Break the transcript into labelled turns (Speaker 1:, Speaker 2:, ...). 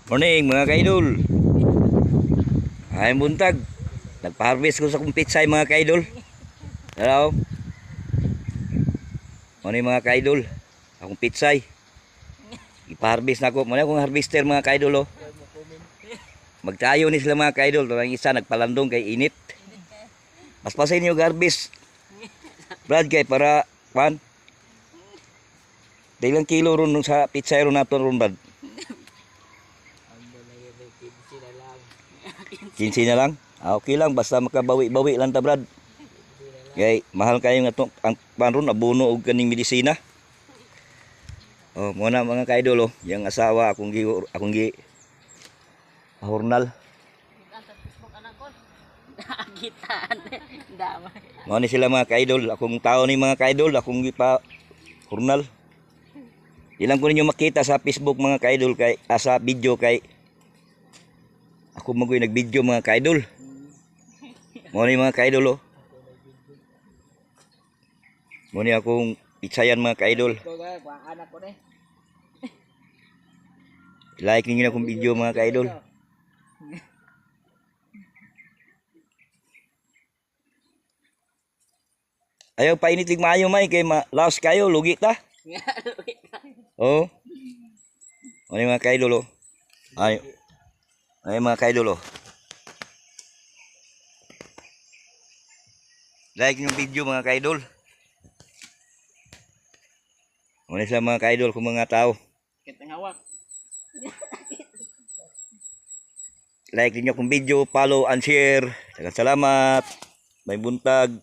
Speaker 1: Morning mga kaidol. Ay buntag. Nagpa-harvest ko sa kong pitsay mga kaidol. Hello. Morning mga kaidol. Akong pitsay. Ipa-harvest na ko. Muna akong harvester mga kaidol oh. Magtayo ni sila mga kaidol. Ang isa nagpalandong kay init. Paspasin niyo garbis. Brad kay para pan. Ilang kilo ron sa pitsay ron nato ron Brad. 15 na lang. Okay lang basta makabawi-bawi lang ta Brad. Kay mahal kayo nga to ang panron abono og kaning medisina. Oh, muna mga kaidol oh, yang asawa akong gi hornal. Mo ni sila mga kaidol, akong tao ni mga kaidol, akong gipa hornal. Ilang ko ninyo makita sa Facebook mga kaidol kay sa video kay ako magoy nag-video mga kaidol. Mo ni mga kaidol oh. Mo ni akong pitsayan mga kaidol. Like ninyo na akong video mga kaidol. Ayaw painitig maayo may kay laos kayo lugi ta. Oh. Ano mga kaidol oh. Ay mga kaidol oh. Like yung video mga kaidol. Ano sa mga kaidol kung mga tao.
Speaker 2: Kitang hawak.
Speaker 1: Like niyo kung video, follow and share. Salamat. May buntag.